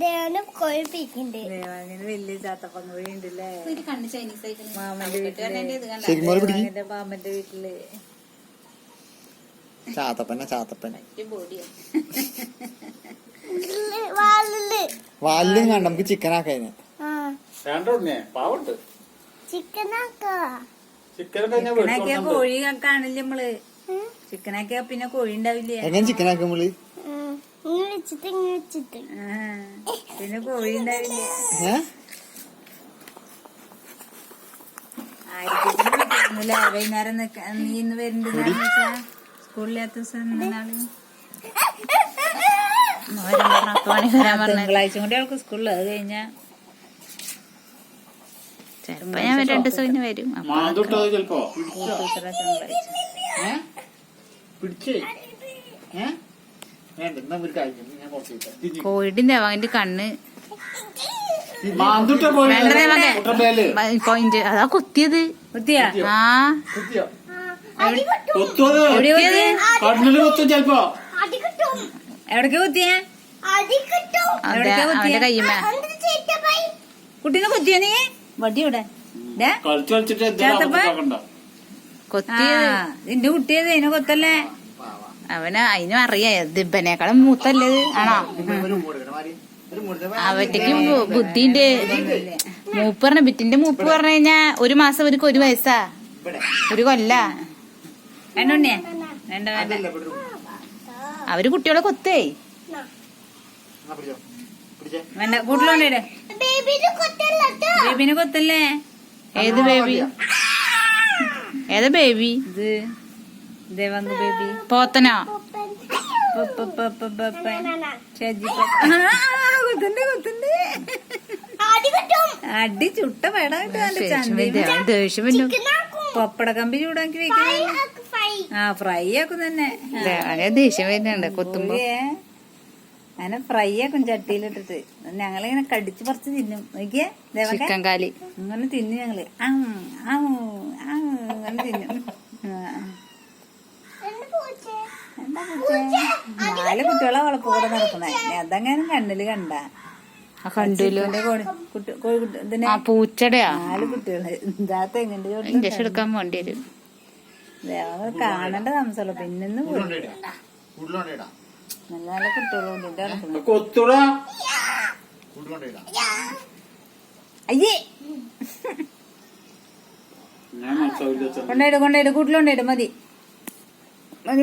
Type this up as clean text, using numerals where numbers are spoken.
ദേവനും കൊഴിപ്പിക്കണ്ട്. ദേവാനിന് വലിയ ചാത്തപ്പൻ കോഴി ഉണ്ടല്ലേ മാമന്റെ മാമന്റെ വീട്ടില്. ചാത്തപ്പൻ വാലിലും കണ്ട നമുക്ക് ചിക്കൻ ആക്കാന് ചിക്കനാക്കിയ കോഴി കാണില്ല നമ്മള്. ചിക്കനാക്കിയ പിന്നെ കോഴി ഉണ്ടാവില്ലേ? എങ്ങനെ ചിക്കൻ ആക്കും നമ്മള്? പിന്നെ കോഴി ഉണ്ടാവില്ല. ആയിരിക്കില്ല വൈകുന്നേരം നീ ഇന്ന് വരുന്നുണ്ടെന്ന് വെച്ചാ സ്കൂളിലാത്ത ദിവസം നാളെ തിങ്കളാഴ്ച കൂടി അവൾക്ക് സ്കൂളിൽ. അത് കഴിഞ്ഞാ ചെലപ്പോ ഞാൻ 2 ദിവസം കഴിഞ്ഞ് വരും. കോഴിയുടെ ദേവാന്റെ കണ്ണ് പോയിന്റ് അതാ കുത്തിയത്. കുത്തിയാ? ആ എവിടേക്ക് കുത്തിയാ? അവന്റെ കയ്യുമേ കുട്ടീനെ കുത്തിയ നീ വടി ഇവിടെ കൊത്തിയത്. നിന്റെ കുട്ടിയത് ഇതിനെ കൊത്തല്ലേ? അതിനും അറിയാം ദിബനേക്കാളും മൂത്തല്ലേ ആണോ? അവറ്റക്ക് ബുദ്ധിന്റെ മൂപ്പ് പറഞ്ഞ ബിറ്റിന്റെ മൂപ്പ് പറഞ്ഞു കഴിഞ്ഞാ 1 മാസം അവർക്ക് 1 വയസ്സാ 1 കൊല്ല. വേണ്ടേ വേണ്ട വേണ്ട. അവര് കുട്ടികളെ കൊത്തേ വേണ്ട. കൂട്ടിലോണ്ടേ ബേബിനെ കൊത്തല്ലേ? ഏത് ബേബി? ഏതാ ബേബി? ഇത് ദേവാങ്ക് ബേബി. പോത്തനോ? അടി ചുട്ട പേടായിട്ട് ദേഷ്യം വരും. പപ്പട കമ്പി ചൂടാക്കി വെക്കുന്ന ഫ്രൈ ആക്കും തന്നെ. ദേഷ്യം വരുന്നുണ്ട് കൊത്തുമ്പോ. അങ്ങനെ ഫ്രൈ ആക്കും ചട്ടിയിലിട്ടിട്ട്. ഞങ്ങളിങ്ങനെ കടിച്ച് പറിച്ച് തിന്നും. നോക്കിയേ ചിക്കൻ കാലി അങ്ങനെ തിന്നു ഞങ്ങള്. അങ്ങനെ തിന്നും. 4 കുട്ടികളെ വളപ്പോടെ നടക്കണേ. അതെങ്ങനെ കണ്ണില് കണ്ട കണ്ടല്ലോ ഇതിനെ പൂച്ചടയാ. 4 കുട്ടികള് ഇതാത്ത എങ്ങനെ ഇഞ്ചക്ഷൻ എടുക്കാൻ വേണ്ടി വരും. കാണേണ്ട താമസമല്ലോ. പിന്നെന്ന് നല്ല നല്ല കുട്ടികളുണ്ട് ഇതിന്റെ നടക്കുന്നത്. അയ്യേ കൊണ്ടേട് കൂട്ടിലുണ്ടേട് മതി.